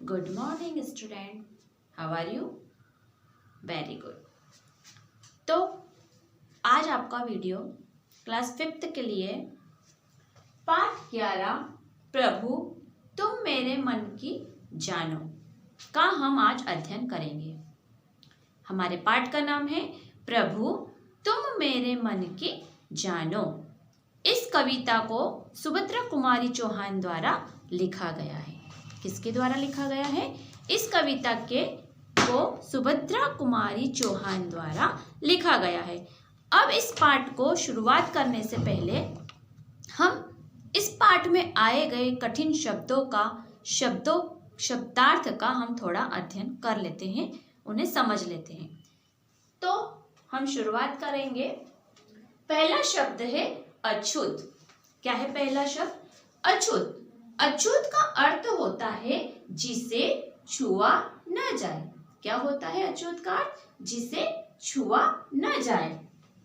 Good morning student. How are you? Very good. तो आज आपका वीडियो क्लास 5th के लिए पाठ 11 प्रभु तुम मेरे मन की जानो का हम आज अध्ययन करेंगे। हमारे पाठ का नाम है प्रभु तुम मेरे मन की जानो। इस कविता को सुभद्रा कुमारी चौहान द्वारा लिखा गया है। किसके द्वारा लिखा गया है? इस कविता को सुभद्रा कुमारी चौहान द्वारा लिखा गया है। अब इस पाठ को शुरुआत करने से पहले हम इस पाठ में आए गए कठिन शब्दार्थ का हम थोड़ा अध्ययन कर लेते हैं, उन्हें समझ लेते हैं। तो हम शुरुआत करेंगे। पहला शब्द है अछूत। क्या है पहला शब्द? अछूत। अछूत का अर्थ होता है जिसे छुआ न जाए। क्या होता है अछूत का अर्थ? जिसे छुआ न जाए।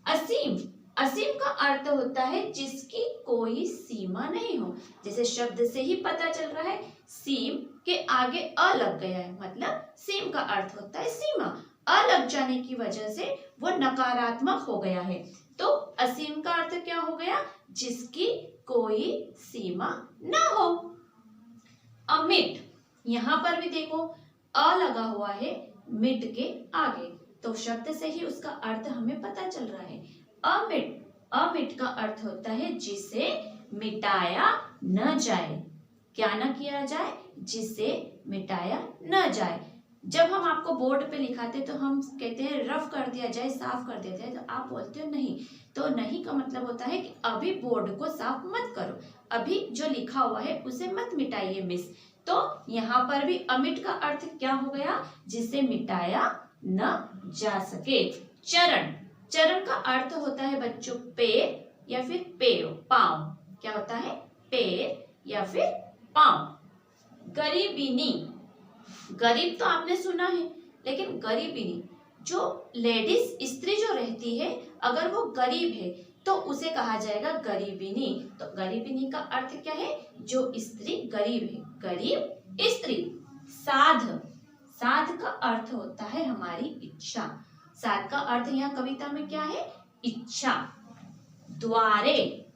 असीम। असीम का अर्थ होता है जिसकी कोई सीमा नहीं हो। जैसे शब्द से ही पता चल रहा है, सीम के आगे अ लग गया है, मतलब सीम का अर्थ होता है सीमा। अ लग जाने की वजह से वो नकारात्मक हो गया है। तो असीम का अर्थ क्या हो गया? जिसकी कोई सीमा न हो। अमिट। यहाँ पर भी देखो अ लगा हुआ है मिट के आगे, तो शब्द से ही उसका अर्थ हमें पता चल रहा है। अमिट। अमिट का अर्थ होता है जिसे मिटाया न जाए। क्या न किया जाए? जिसे मिटाया न जाए। जब हम आपको बोर्ड पे लिखाते तो हम कहते हैं रफ कर दिया जाए, साफ कर दिया जाए, तो आप बोलते हो नहीं। तो नहीं का मतलब होता है कि अभी बोर्ड को साफ मत करो, अभी जो लिखा हुआ है उसे मत मिटाइए मिस। तो यहाँ पर भी अमिट का अर्थ क्या हो गया? जिसे मिटाया न जा सके। चरण। चरण का अर्थ होता है बच्चों पैर या फिर पाँव। क्या होता है? पैर या फिर पाँव। गरीबिनी। गरीब तो आपने सुना है, लेकिन गरीबिनी जो लेडीज स्त्री जो रहती है, अगर वो गरीब है तो उसे कहा जाएगा गरीबिनी। तो गरीबिनी का अर्थ क्या है? जो स्त्री गरीब है, गरीब स्त्री। साध। साध का अर्थ होता है हमारी इच्छा। साध का अर्थ यहाँ कविता में क्या है? इच्छा। द्वारे।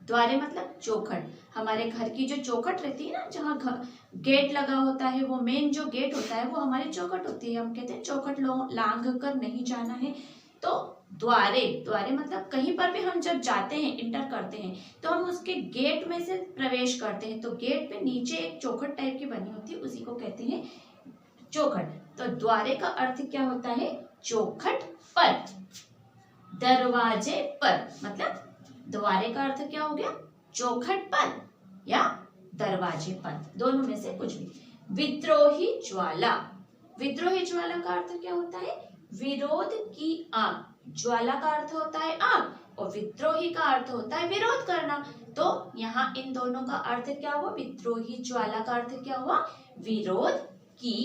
द्वारे मतलब चौखट। हमारे घर की जो चौखट रहती है ना, जहाँ गेट लगा होता है, वो मेन जो गेट होता है वो हमारी चौखट होती है। हम कहते हैं चौखट लांघ कर नहीं जाना है। तो द्वारे। द्वारे मतलब कहीं पर भी हम जब जाते हैं, इंटर करते हैं, तो हम उसके गेट में से प्रवेश करते हैं, तो गेट पे नीचे एक चौखट टाइप की बनी होती है, उसी को कहते हैं चौखट। तो द्वारे का अर्थ क्या होता है? चौखट पर। दरवाजे पर मतलब द्वारे का अर्थ क्या हो गया? चौखट पर या दरवाजे पर, दोनों में से कुछ भी। विद्रोही ज्वाला। विद्रोही ज्वाला का अर्थ क्या होता है? विरोध की आग। ज्वाला का अर्थ होता है आग और विद्रोही का अर्थ होता है विरोध करना। तो यहाँ इन दोनों का अर्थ क्या हुआ? विद्रोही ज्वाला का अर्थ क्या हुआ? विरोध की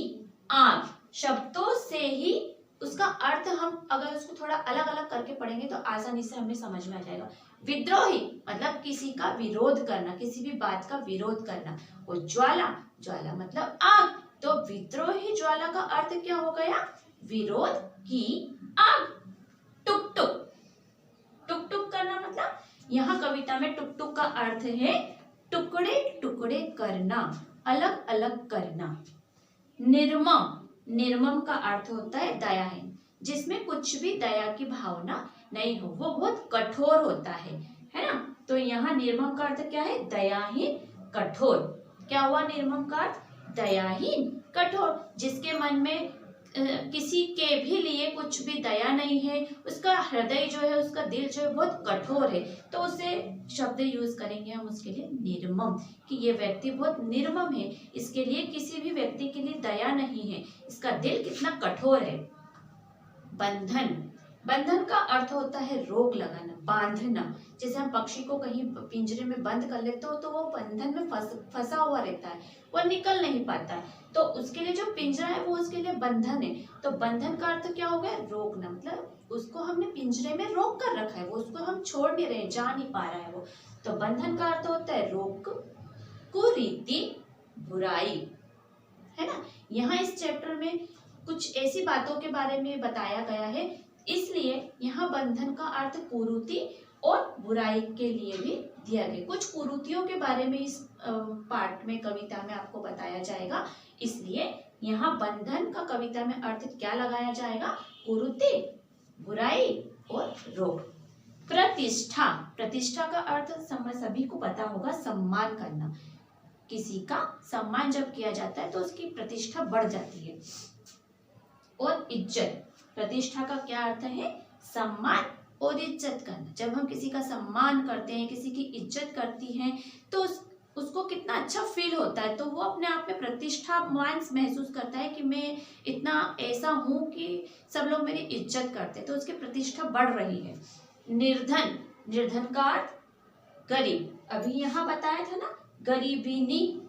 आग। शब्दों से ही उसका अर्थ हम अगर उसको थोड़ा अलग अलग करके पढ़ेंगे तो आसानी से हमें समझ में आ जाएगा। विद्रोही मतलब किसी का विरोध करना, किसी भी बात का विरोध करना। और ज्वाला, ज्वाला मतलब आग। तो विद्रोही ज्वाला का अर्थ क्या हो गया? विरोध की आग। टुक टुक। टुक टुक करना मतलब यहाँ कविता में टुक टुक का अर्थ है टुकड़े टुकड़े करना, अलग अलग करना। निर्मम। निर्मम का अर्थ होता है दयाहीन, जिसमें कुछ भी दया की भावना नहीं हो, वो बहुत कठोर होता है ना। तो यहाँ निर्मम का अर्थ क्या है? दयाहीन, कठोर। क्या हुआ निर्मम का अर्थ? दयाहीन, कठोर। जिसके मन में किसी के भी लिए कुछ भी दया नहीं है, उसका हृदय जो है, उसका दिल जो है बहुत कठोर है, तो उसे शब्द यूज करेंगे हम उसके लिए निर्मम, कि ये व्यक्ति बहुत निर्मम है, इसके लिए किसी भी व्यक्ति के लिए दया नहीं है, इसका दिल कितना कठोर है। बंधन। बंधन का अर्थ होता है रोक लगाना, बांधना। जैसे हम पक्षी को कहीं पिंजरे में बंद कर लेते हो तो वो बंधन में फंसा हुआ रहता है, वो निकल नहीं पाता है, तो उसके लिए जो पिंजरा है वो उसके लिए बंधन है। तो बंधन का अर्थ क्या हो गया? रोकना, मतलब उसको हमने पिंजरे में रोक कर रखा है, वो उसको हम छोड़ नहीं रहे, जा नहीं पा रहा है वो। तो बंधन का अर्थ होता है रोक, कुरीति, बुराई। है ना। यहाँ इस चैप्टर में कुछ ऐसी बातों के बारे में बताया गया है, इसलिए यहाँ बंधन का अर्थ कुरीति और बुराई के लिए भी दिया गया। कुछ कुरीतियों के बारे में इस पार्ट में, कविता में आपको बताया जाएगा, इसलिए यहाँ बंधन का कविता में अर्थ क्या लगाया जाएगा? कुरीति, बुराई और रोग। प्रतिष्ठा, प्रतिष्ठा का अर्थ सभी को पता होगा, सम्मान करना। किसी का सम्मान जब किया जाता है तो उसकी प्रतिष्ठा बढ़ जाती है। और इज्जत, प्रतिष्ठा का क्या अर्थ है? सम्मान और इज्जत करना। जब हम किसी का सम्मान करते हैं, किसी की इज्जत करती हैं, तो उसको कितना अच्छा फील होता है, तो वो अपने आप में प्रतिष्ठावान महसूस करता है कि मैं इतना ऐसा हूँ कि सब लोग मेरी इज्जत करते हैं, तो उसकी प्रतिष्ठा बढ़ रही है। निर्धन, निर्धन का अर्थ गरीब, अभी यहाँ बताया था ना, गरीबिनी,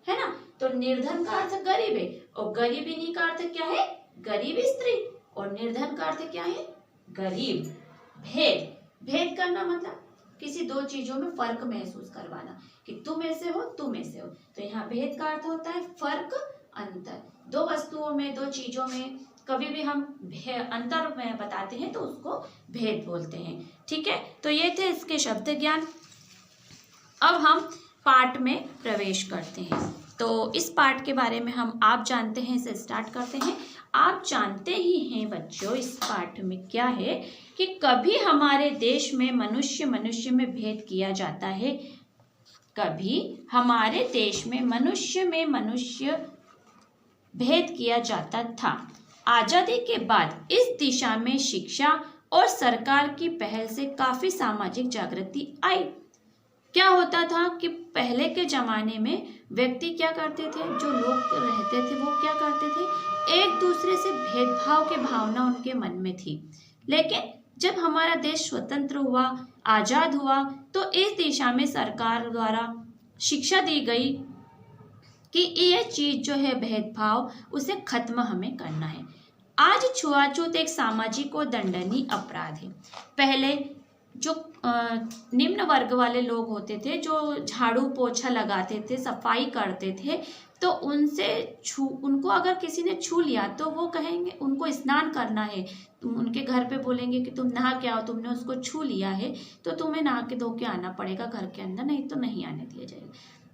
है ना। तो निर्धन का अर्थ गरीब है, और गरीबिनी का अर्थ क्या है? गरीब स्त्री, और निर्धन का अर्थ क्या है? गरीब। भेद, भेद करना मतलब किसी दो चीजों में फर्क महसूस करवाना कि तुम ऐसे हो, तुम ऐसे हो। तो यहाँ भेद का अर्थ होता है फर्क, अंतर। दो वस्तुओं में, दो चीजों में कभी भी हम अंतर में बताते हैं तो उसको भेद बोलते हैं। ठीक है, तो ये थे इसके शब्द ज्ञान। अब हम पाठ में प्रवेश करते हैं। तो इस पाठ के बारे में हम आप जानते हैं से स्टार्ट करते हैं। आप जानते ही हैं बच्चों, इस पाठ में क्या है कि कभी हमारे देश में मनुष्य में भेद किया जाता है, कभी हमारे देश में मनुष्य भेद किया जाता था। आजादी के बाद इस दिशा में शिक्षा और सरकार की पहल से काफी सामाजिक जागृति आई। क्या होता था कि पहले के जमाने में व्यक्ति क्या करते थे, जो लोग रहते थे वो क्या करते थे, एक दूसरे से भेदभाव की भावना उनके मन में थी। लेकिन जब हमारा देश स्वतंत्र हुआ, आजाद हुआ, तो इस दिशा में सरकार द्वारा शिक्षा दी गई कि ये चीज जो है भेदभाव, उसे खत्म हमें करना है। आज छुआछूत एक सामाजिक और दंडनीय अपराध है। पहले जो निम्न वर्ग वाले लोग होते थे, जो झाड़ू पोछा लगाते थे, सफाई करते थे, तो उनको अगर किसी ने छू लिया तो वो कहेंगे, उनको स्नान करना है, तुम उनके घर पे बोलेंगे कि तुम नहा के आओ, तुमने उसको छू लिया है तो तुम्हें नहा के धो के आना पड़ेगा घर के अंदर, नहीं तो नहीं आने दिया जाएगा।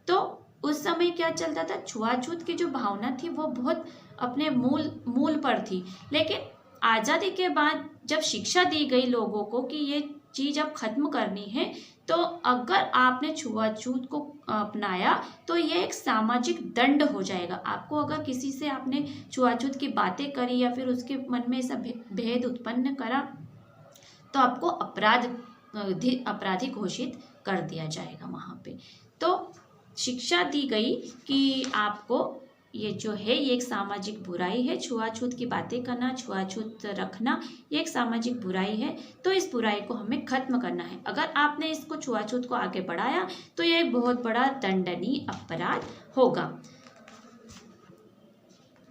तो उस समय क्या चलता था, छुआछूत की जो भावना थी वो बहुत अपने मूल पर थी। लेकिन आज़ादी के बाद जब शिक्षा दी गई लोगों को कि ये चीज़ अब खत्म करनी है, तो अगर आपने छुआछूत को अपनाया तो ये एक सामाजिक दंड हो जाएगा। आपको अगर किसी से आपने छुआछूत की बातें करी या फिर उसके मन में ऐसा भेद उत्पन्न करा, तो आपको अपराधी घोषित कर दिया जाएगा वहाँ पे। तो शिक्षा दी गई कि आपको ये जो है ये एक सामाजिक बुराई है, छुआछूत की बातें करना, छुआछूत रखना, ये एक सामाजिक बुराई है, तो इस बुराई को हमें खत्म करना है। अगर आपने इसको छुआछूत को आगे बढ़ाया तो ये एक बहुत बड़ा दंडनीय अपराध होगा।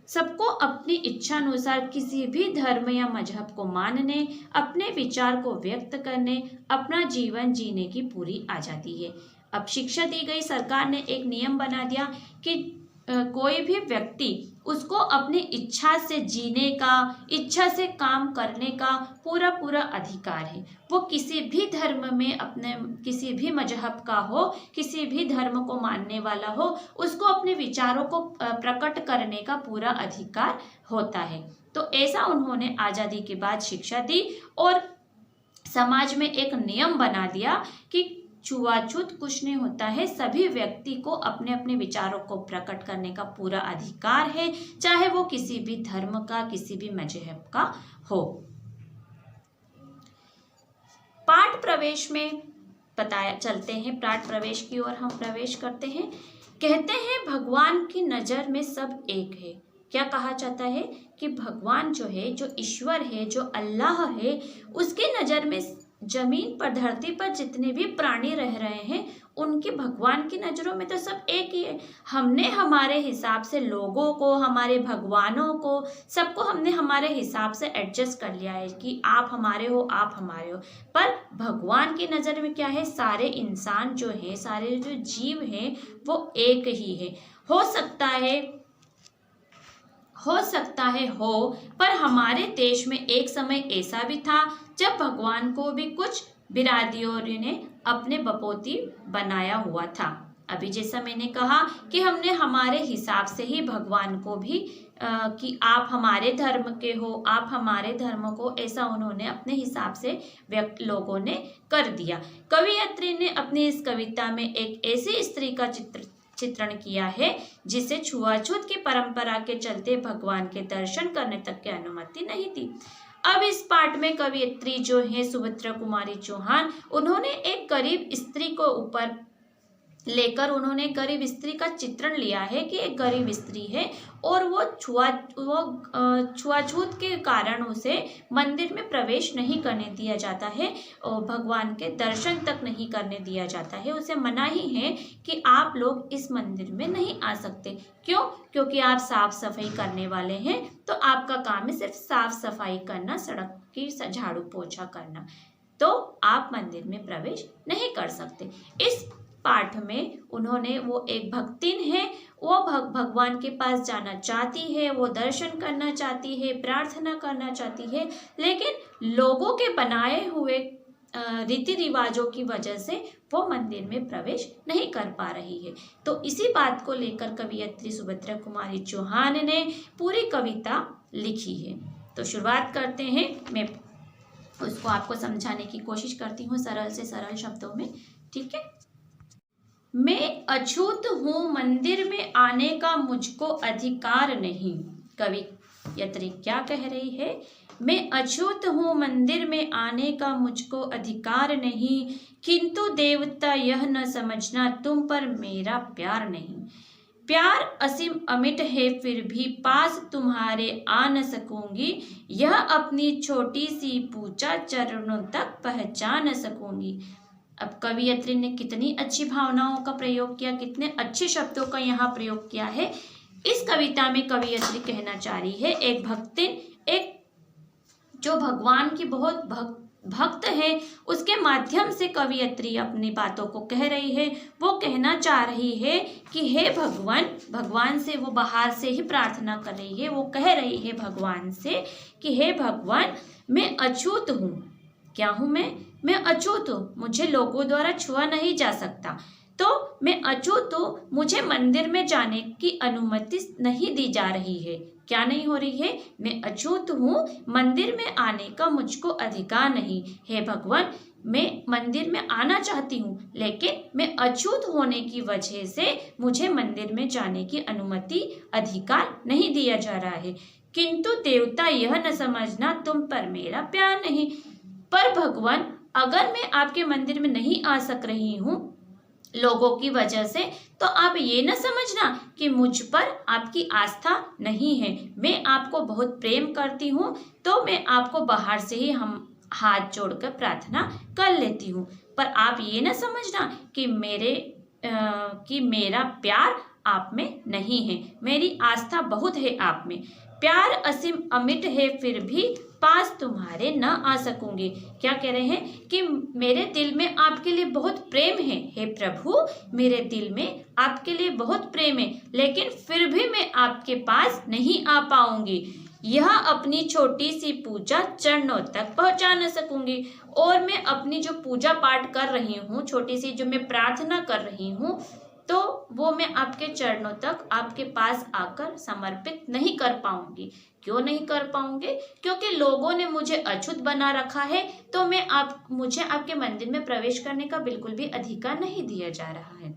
सबको अपनी इच्छा अनुसार किसी भी धर्म या मजहब को मानने, अपने विचार को व्यक्त करने, अपना जीवन जीने की पूरी आज़ादी है। अब शिक्षा दी गई, सरकार ने एक नियम बना दिया कि कोई भी व्यक्ति उसको अपनी इच्छा से जीने का, इच्छा से काम करने का पूरा अधिकार है। वो किसी भी धर्म में, अपने किसी भी मजहब का हो, किसी भी धर्म को मानने वाला हो, उसको अपने विचारों को प्रकट करने का पूरा अधिकार होता है। तो ऐसा उन्होंने आज़ादी के बाद शिक्षा दी और समाज में एक नियम बना दिया कि छुआछूत कुछ नहीं होता है, सभी व्यक्ति को अपने अपने विचारों को प्रकट करने का पूरा अधिकार है, चाहे वो किसी भी धर्म का, किसी भी मजहब का हो। पाठ प्रवेश में चलते हैं, पाठ प्रवेश की ओर हम प्रवेश करते हैं। कहते हैं भगवान की नज़र में सब एक है। क्या कहा जाता है कि भगवान जो है, जो ईश्वर है, जो अल्लाह है, उसकी नज़र में जमीन पर, धरती पर जितने भी प्राणी रह रहे हैं, उनकी भगवान की नज़रों में तो सब एक ही है। हमने हमारे हिसाब से लोगों को, हमारे भगवानों को, सबको हमने हमारे हिसाब से एडजस्ट कर लिया है कि आप हमारे हो, आप हमारे हो। पर भगवान की नज़र में क्या है, सारे इंसान जो हैं, सारे जो जीव हैं, वो एक ही है। हो सकता है हो सकता है हो, पर हमारे देश में एक समय ऐसा भी था जब भगवान को भी कुछ बिरादरियों ने अपने बपोती बनाया हुआ था। अभी जैसा मैंने कहा कि हमने हमारे हिसाब से ही भगवान को भी कि आप हमारे धर्म के हो, आप हमारे धर्म को, ऐसा उन्होंने अपने हिसाब से लोगों ने कर दिया। कवयित्री ने अपनी इस कविता में एक ऐसी स्त्री का चित्रण किया है जिसे छुआछूत की परंपरा के चलते भगवान के दर्शन करने तक की अनुमति नहीं थी। अब इस पाठ में कवयित्री जो है सुभद्रा कुमारी चौहान, उन्होंने एक गरीब स्त्री को ऊपर लेकर उन्होंने गरीब स्त्री का चित्रण लिया है कि एक गरीब स्त्री है और वो छुआछूत के कारण उसे मंदिर में प्रवेश नहीं करने दिया जाता है और भगवान के दर्शन तक नहीं करने दिया जाता है। उसे मना ही है कि आप लोग इस मंदिर में नहीं आ सकते। क्यों? क्योंकि आप साफ सफाई करने वाले हैं, तो आपका काम है सिर्फ साफ सफाई करना, सड़क की झाड़ू पोछा करना, तो आप मंदिर में प्रवेश नहीं कर सकते। इस पाठ में उन्होंने, वो एक भक्तिन है, वो भगवान के पास जाना चाहती है, वो दर्शन करना चाहती है, प्रार्थना करना चाहती है, लेकिन लोगों के बनाए हुए रीति रिवाजों की वजह से वो मंदिर में प्रवेश नहीं कर पा रही है। तो इसी बात को लेकर कवयित्री सुभद्रा कुमारी चौहान ने पूरी कविता लिखी है। तो शुरुआत करते हैं, मैं उसको आपको समझाने की कोशिश करती हूँ सरल से सरल शब्दों में। ठीक है। मैं अछूत हूँ, मंदिर में आने का मुझको अधिकार नहीं। कवयित्री क्या कह रही है? मैं अछूत हूँ, मंदिर में आने का मुझको अधिकार नहीं, किंतु देवता यह न समझना तुम पर मेरा प्यार नहीं। प्यार असीम अमिट है, फिर भी पास तुम्हारे आ न सकूंगी, यह अपनी छोटी सी पूजा चरणों तक पहचान सकूंगी। अब कवयित्री ने कितनी अच्छी भावनाओं का प्रयोग किया, कितने अच्छे शब्दों का यहाँ प्रयोग किया है। इस कविता में कवयित्री कहना चाह रही है, एक भक्तिन, एक जो भगवान की बहुत भक्त है, उसके माध्यम से कवयित्री अपनी बातों को कह रही है। वो कहना चाह रही है कि हे भगवान, भगवान से वो बाहर से ही प्रार्थना कर रही है। वो कह रही है भगवान से कि हे भगवान, मैं अछूत हूँ। क्या हूँ मैं अछूत हूँ, मुझे लोगों द्वारा छुआ नहीं जा सकता, तो मैं अछूत हूँ, मुझे मंदिर में जाने की अनुमति नहीं दी जा रही है। क्या नहीं हो रही है? मैं अछूत हूँ, मंदिर में आने का मुझको अधिकार नहीं। हे भगवान, मैं मंदिर में आना चाहती हूँ, लेकिन मैं अछूत होने की वजह से मुझे मंदिर में जाने की अनुमति, अधिकार नहीं दिया जा रहा है। किंतु देवता यह न समझना तुम पर मेरा प्यार नहीं। पर भगवान, अगर मैं आपके मंदिर में नहीं आ सक रही हूँ लोगों की वजह से, तो आप ये न समझना कि मुझ पर आपकी आस्था नहीं है। मैं आपको बहुत प्रेम करती हूँ, तो मैं आपको बाहर से ही हम हाथ जोड़कर प्रार्थना कर लेती हूँ, पर आप ये न समझना कि मेरा प्यार आप में नहीं है। मेरी आस्था बहुत है आप में। प्यार असीम अमिट है, फिर भी पास तुम्हारे न आ सकूंगी। क्या कह रहे हैं कि मेरे दिल में आपके लिए बहुत प्रेम है। हे प्रभु, मेरे दिल में आपके लिए बहुत प्रेम है, लेकिन फिर भी मैं आपके पास नहीं आ पाऊंगी। यह अपनी छोटी सी पूजा चरणों तक पहुंचा न सकूंगी। और मैं अपनी जो पूजा पाठ कर रही हूँ, छोटी सी जो मैं प्रार्थना कर रही हूँ, तो वो मैं आपके चरणों तक, आपके पास आकर समर्पित नहीं कर पाऊंगी। क्यों नहीं कर पाऊंगी? क्योंकि लोगों ने मुझे अछूत बना रखा है, तो मुझे आपके मंदिर में प्रवेश करने का बिल्कुल भी अधिकार नहीं दिया जा रहा है।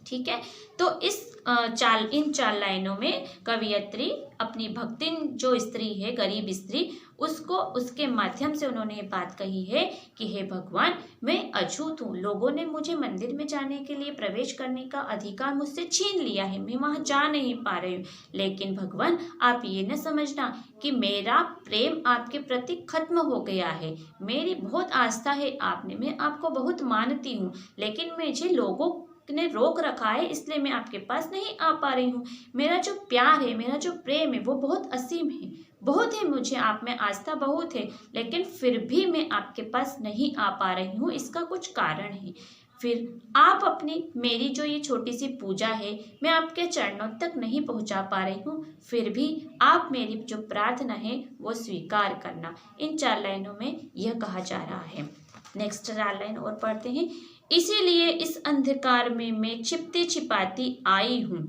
ठीक है। तो इन 4 लाइनों में कवयित्री अपनी भक्तिन जो स्त्री है, गरीब स्त्री, उसको, उसके माध्यम से उन्होंने ये बात कही है कि हे भगवान, मैं अछूत हूँ, लोगों ने मुझे मंदिर में जाने के लिए, प्रवेश करने का अधिकार मुझसे छीन लिया है, मैं वहाँ जा नहीं पा रही हूँ। लेकिन भगवान, आप ये न समझना कि मेरा प्रेम आपके प्रति खत्म हो गया है। मेरी बहुत आस्था है आप में, मैं आपको बहुत मानती हूँ, लेकिन मुझे लोगों ने रोक रखा है, इसलिए मैं आपके पास नहीं आ पा रही हूँ। मेरा जो प्यार है, मेरा जो प्रेम है, वो बहुत असीम है, बहुत है, मुझे आप में आस्था बहुत है, लेकिन फिर भी मैं आपके पास नहीं आ पा रही हूँ। इसका कुछ कारण है। फिर आप अपनी मेरी जो ये छोटी सी पूजा है मैं आपके चरणों तक नहीं पहुंचा पा रही हूँ, फिर भी आप मेरी जो प्रार्थना है वो स्वीकार करना। इन 4 लाइनों में यह कहा जा रहा है। नेक्स्ट 4 लाइन और पढ़ते हैं। इसीलिए इस अंधकार में मैं छिपती छिपाती आई हूँ,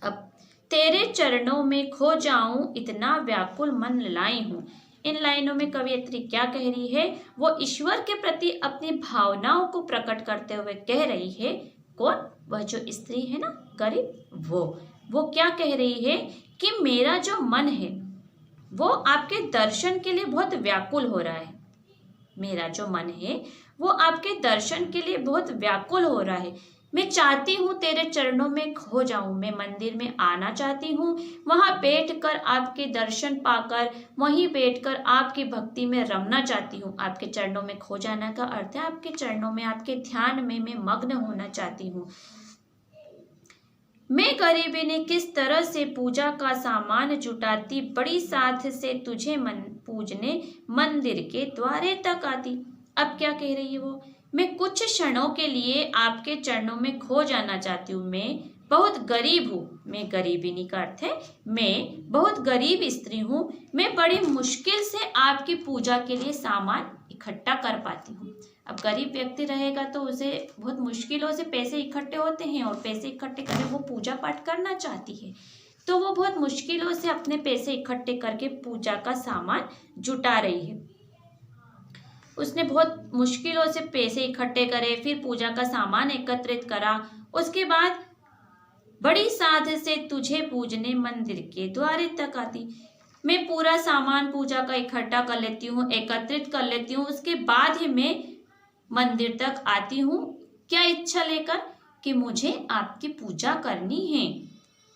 अब तेरे चरणों में खो जाऊं इतना व्याकुल मन लाई हूँ। इन लाइनों में कवयित्री क्या कह रही है? वो ईश्वर के प्रति अपनी भावनाओं को प्रकट करते हुए कह रही है। कौन? वह जो स्त्री है ना, गरीब, वो क्या कह रही है कि मेरा जो मन है वो आपके दर्शन के लिए बहुत व्याकुल हो रहा है। मेरा जो मन है वो आपके दर्शन के लिए बहुत व्याकुल हो रहा है। मैं चाहती हूँ तेरे चरणों में खो जाऊं, मैं मंदिर में आना चाहती हूँ, वहां बैठकर आपके दर्शन पाकर वहीं बैठकर आपकी भक्ति में रमना चाहती हूँ। आपके चरणों में खो जाना का अर्थ है आपके चरणों में, आपके ध्यान में मैं मग्न होना चाहती हूँ। मैं गरीबी ने किस तरह से पूजा का सामान जुटाती, बड़ी साध से तुझे पूजने मंदिर के द्वारे तक आती। अब क्या कह रही है वो? मैं कुछ क्षणों के लिए आपके चरणों में खो जाना चाहती हूँ, मैं बहुत गरीब हूँ। मैं गरीबिनी का अर्थ है मैं बहुत गरीब स्त्री हूँ, मैं बड़ी मुश्किल से आपकी पूजा के लिए सामान इकट्ठा कर पाती हूँ। अब गरीब व्यक्ति रहेगा तो उसे बहुत मुश्किलों से पैसे इकट्ठे होते हैं, और पैसे इकट्ठे करके वो पूजा पाठ करना चाहती है, तो वो बहुत मुश्किलों से अपने पैसे इकट्ठे करके पूजा का सामान जुटा रही है। उसने बहुत मुश्किलों से पैसे इकट्ठे करे, फिर पूजा का सामान एकत्रित करा, उसके बाद बड़ी साध से तुझे पूजने मंदिर के द्वारे तक आती। मैं पूरा सामान पूजा का इकट्ठा कर लेती हूँ, एकत्रित कर लेती हूँ, उसके बाद ही मैं मंदिर तक आती हूँ। क्या इच्छा लेकर? कि मुझे आपकी पूजा करनी है।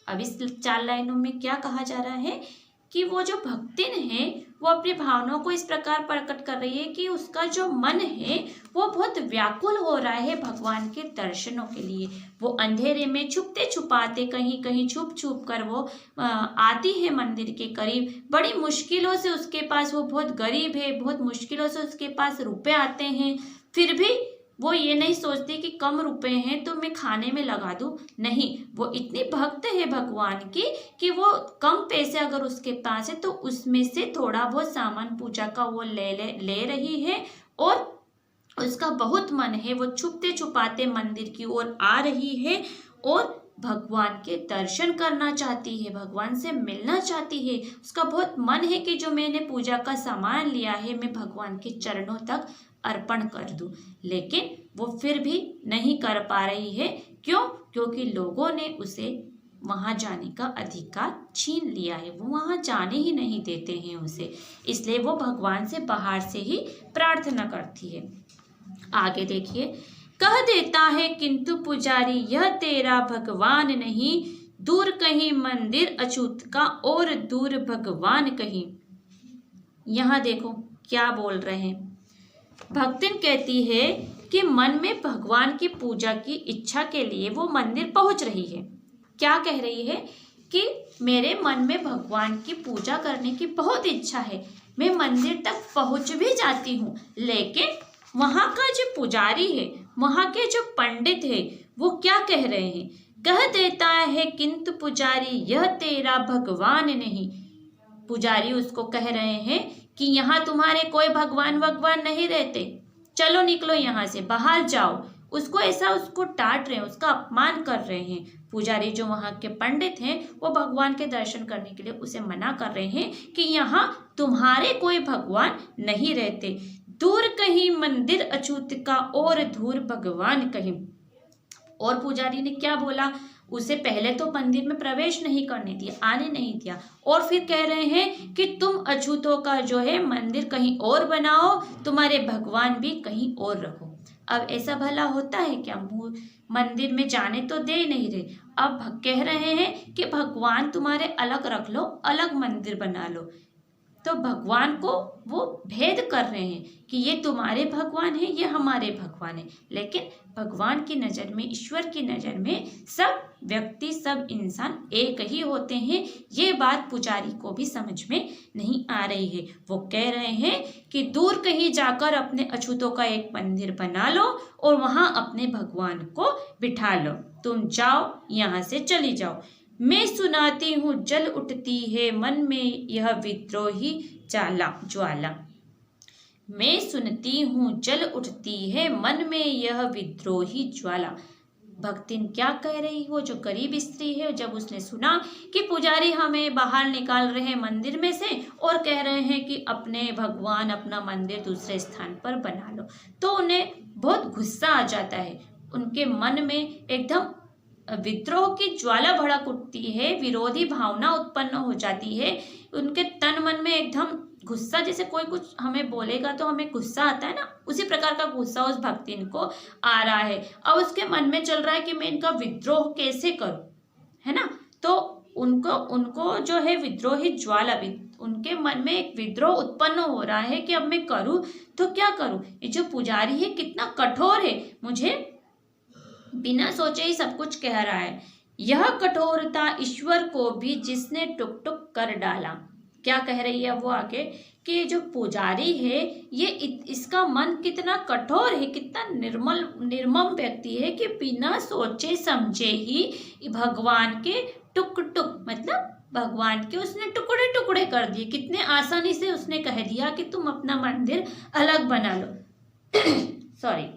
अब इस 4 लाइनों में क्या कहा जा रहा है कि वो जो भक्तिन है वो अपनी भावनाओं को इस प्रकार प्रकट कर रही है कि उसका जो मन है वो बहुत व्याकुल हो रहा है भगवान के दर्शनों के लिए। वो अंधेरे में छुपते छुपाते कहीं कहीं छुप छुप कर वो आती है मंदिर के करीब। बड़ी मुश्किलों से उसके पास, वो बहुत गरीब है, बहुत मुश्किलों से उसके पास रुपए आते हैं, फिर भी वो ये नहीं सोचती कि कम रुपए हैं तो मैं खाने में लगा दूं। नहीं, वो इतनी भक्त है भगवान की कि वो कम पैसे अगर उसके पास है तो उसमें से थोड़ा बहुत सामान पूजा का वो ले रही है, और उसका बहुत मन है, वो छुपते छुपाते मंदिर की ओर आ रही है और भगवान के दर्शन करना चाहती है, भगवान से मिलना चाहती है। उसका बहुत मन है कि जो मैंने पूजा का सामान लिया है मैं भगवान के चरणों तक अर्पण कर दूं, लेकिन वो फिर भी नहीं कर पा रही है। क्यों? क्योंकि लोगों ने उसे वहां जाने का अधिकार छीन लिया है, वो वहां जाने ही नहीं देते हैं उसे, इसलिए वो भगवान से बाहर से ही प्रार्थना करती है। आगे देखिए, कह देता है किंतु पुजारी यह तेरा भगवान नहीं, दूर कहीं मंदिर अछूत का और दूर भगवान कहीं। यहाँ देखो क्या बोल रहे हैं। भक्तिन कहती है कि मन में भगवान की पूजा की इच्छा के लिए वो मंदिर पहुंच रही है। क्या कह रही है कि मेरे मन में भगवान की पूजा करने की बहुत इच्छा है, मैं मंदिर तक पहुंच भी जाती हूँ, लेकिन वहां का जो पुजारी है, वहां के जो पंडित है, वो क्या कह रहे हैं? कह देता है किंतु पुजारी यह तेरा भगवान नहीं। पुजारी उसको कह रहे हैं कि यहाँ तुम्हारे कोई भगवान नहीं रहते, चलो निकलो यहाँ से, बाहर जाओ। उसको ऐसा उसको डांट रहे हैं, उसका अपमान कर रहे हैं। पुजारी जो वहाँ के पंडित हैं वो भगवान के दर्शन करने के लिए उसे मना कर रहे हैं कि यहाँ तुम्हारे कोई भगवान नहीं रहते, दूर कहीं मंदिर अछूत का और दूर भगवान कहीं। और पुजारी ने क्या बोला? उसे पहले तो मंदिर में प्रवेश नहीं करने दिया, आने नहीं दिया, और फिर कह रहे हैं कि तुम अछूतों का जो है मंदिर कहीं और बनाओ, तुम्हारे भगवान भी कहीं और रखो। अब ऐसा भला होता है क्या? मंदिर में जाने तो दे नहीं रहे, अब कह रहे हैं कि भगवान तुम्हारे अलग रख लो, अलग मंदिर बना लो। तो भगवान को वो भेद कर रहे हैं कि ये तुम्हारे भगवान हैं, ये हमारे भगवान हैं। लेकिन भगवान की नज़र में, ईश्वर की नज़र में सब व्यक्ति, सब इंसान एक ही होते हैं। ये बात पुजारी को भी समझ में नहीं आ रही है। वो कह रहे हैं कि दूर कहीं जाकर अपने अछूतों का एक मंदिर बना लो और वहाँ अपने भगवान को बिठा लो। तुम जाओ, यहाँ से चली जाओ। मैं सुनाती हूँ जल उठती है मन में यह विद्रोही ज्वाला। मैं सुनती हूँ जल उठती है मन में यह विद्रोही ज्वाला। भक्तिन क्या कह रही, वो जो गरीब स्त्री है, जब उसने सुना कि पुजारी हमें बाहर निकाल रहे हैं मंदिर में से और कह रहे हैं कि अपने भगवान, अपना मंदिर दूसरे स्थान पर बना लो, तो उन्हें बहुत गुस्सा आ जाता है। उनके मन में एकदम विद्रोह की ज्वाला भड़क उठती है, विरोधी भावना उत्पन्न हो जाती है। उनके तन मन में एकदम गुस्सा, जैसे कोई कुछ हमें बोलेगा तो हमें गुस्सा आता है ना, उसी प्रकार का गुस्सा उस भक्तिन को आ रहा है। अब उसके मन में चल रहा है कि मैं इनका विद्रोह कैसे करूं, है ना। तो उनको जो है विद्रोही ज्वाला, उनके मन में एक विद्रोह उत्पन्न हो रहा है कि अब मैं करूं तो क्या करूं। ये जो पुजारी है कितना कठोर है, मुझे बिना सोचे ही सब कुछ कह रहा है। यह कठोरता ईश्वर को भी जिसने टुक टुक कर डाला। क्या कह रही है वो आगे कि जो पुजारी है ये इसका मन कितना कठोर है, कितना निर्मम व्यक्ति है कि बिना सोचे समझे ही भगवान के टुक टुक, मतलब भगवान के उसने टुकड़े टुकड़े कर दिए। कितने आसानी से उसने कह दिया कि तुम अपना मंदिर अलग बना लो। सॉरी,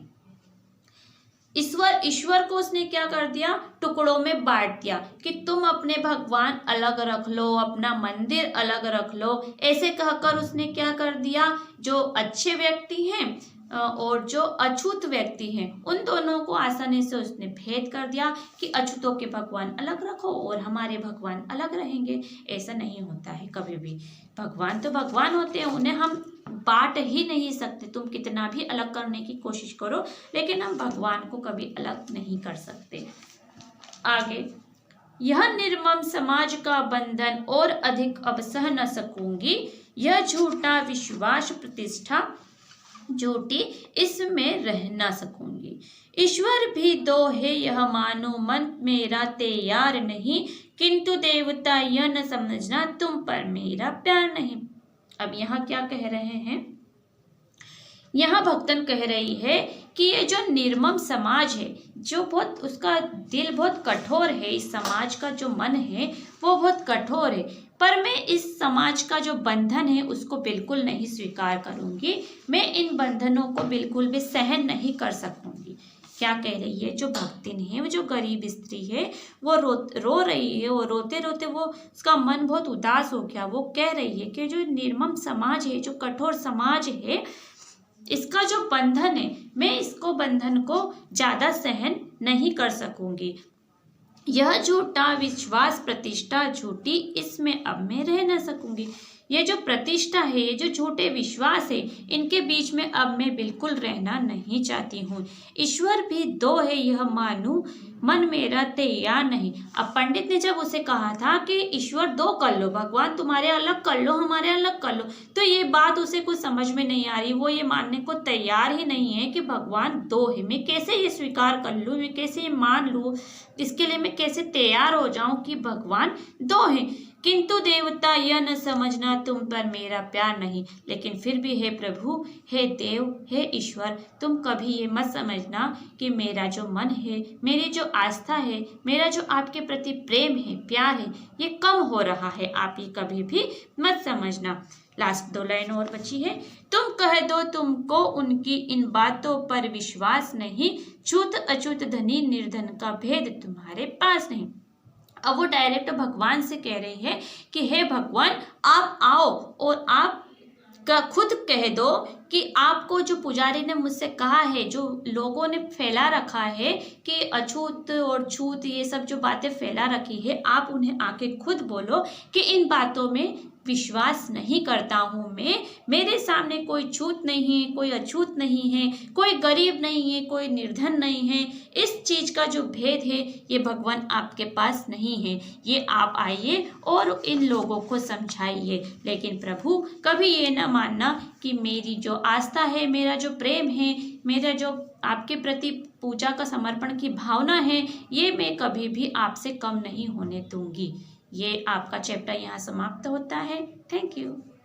ईश्वर को उसने क्या कर दिया, टुकड़ों में बांट दिया कि तुम अपने भगवान अलग रख लो, अपना मंदिर अलग रख लो। ऐसे कहकर उसने क्या कर दिया, जो अच्छे व्यक्ति हैं और जो अछूत व्यक्ति हैं उन दोनों को आसानी से उसने भेद कर दिया कि अछूतों के भगवान अलग रखो और हमारे भगवान अलग रहेंगे। ऐसा नहीं होता है कभी भी। भगवान तो भगवान होते हैं, उन्हें हम बांट ही नहीं सकते। तुम कितना भी अलग करने की कोशिश करो, लेकिन हम भगवान को कभी अलग नहीं कर सकते। आगे, यह निर्मम समाज का बंधन और अधिक अब सह न सकूंगी। यह झूठा विश्वास प्रतिष्ठा झूठी, इसमें रह ना सकूंगी। ईश्वर भी दो है यह मानो, मन मेरा तैयार नहीं, किंतु देवता यह न समझना तुम पर मेरा प्यार नहीं। अब यहाँ क्या कह रहे हैं, यहाँ भक्तन कह रही है कि ये जो निर्मम समाज है, जो बहुत उसका दिल बहुत कठोर है, इस समाज का जो मन है वो बहुत कठोर है, पर मैं इस समाज का जो बंधन है उसको बिल्कुल नहीं स्वीकार करूंगी। मैं इन बंधनों को बिल्कुल भी सहन नहीं कर सकूंगी। क्या कह रही है, जो भक्तिन है, वो जो गरीब स्त्री है, वो रो रही है और रोते रोते वो उसका मन बहुत उदास हो गया। वो कह रही है कि जो निर्मम समाज है, जो कठोर समाज है, इसका जो बंधन है, मैं इसको बंधन को ज्यादा सहन नहीं कर सकूंगी। यह झूठा विश्वास प्रतिष्ठा झूठी, इसमें अब मैं रह न सकूंगी। ये जो प्रतिष्ठा है, ये जो झूठे विश्वास है, इनके बीच में अब मैं बिल्कुल रहना नहीं चाहती हूँ। ईश्वर भी दो है यह मानूं, मन मेरा तैयार नहीं। अब पंडित ने जब उसे कहा था कि ईश्वर दो कर लो, भगवान तुम्हारे अलग कर लो, हमारे अलग कर लो, तो ये बात उसे कुछ समझ में नहीं आ रही। वो ये मानने को तैयार ही नहीं है कि भगवान दो है। मैं कैसे ये स्वीकार कर लूँ, मैं कैसे ये मान लूँ, इसके लिए मैं कैसे तैयार हो जाऊं कि भगवान दो हैं। किंतु देवता यह न समझना तुम पर मेरा प्यार नहीं। लेकिन फिर भी हे प्रभु, हे देव, हे ईश्वर, तुम कभी ये मत समझना कि मेरा जो मन है, मेरी जो आस्था है, मेरा जो आपके प्रति प्रेम है, प्यार है, ये कम हो रहा है। आप ये कभी भी मत समझना। लास्ट 2 लाइन और बची है। तुम कह दो तुमको उनकी इन बातों पर विश्वास नहीं, छूत अछूत धनी निर्धन का भेद तुम्हारे पास नहीं। अब वो डायरेक्ट भगवान से कह रही है कि हे भगवान, आप आओ और आप का खुद कह दो कि आपको जो पुजारी ने मुझसे कहा है, जो लोगों ने फैला रखा है कि अछूत और छूत ये सब जो बातें फैला रखी है, आप उन्हें आके खुद बोलो कि इन बातों में विश्वास नहीं करता हूँ मैं। मेरे सामने कोई छूत नहीं है, कोई अछूत नहीं है, कोई गरीब नहीं है, कोई निर्धन नहीं है। इस चीज का जो भेद है ये भगवान आपके पास नहीं है। ये आप आइए और इन लोगों को समझाइए। लेकिन प्रभु कभी ये न मानना कि मेरी जो आस्था है, मेरा जो प्रेम है, मेरा जो आपके प्रति पूजा का समर्पण की भावना है, ये मैं कभी भी आपसे कम नहीं होने दूंगी। ये आपका चैप्टर यहाँ समाप्त होता है। Thank you.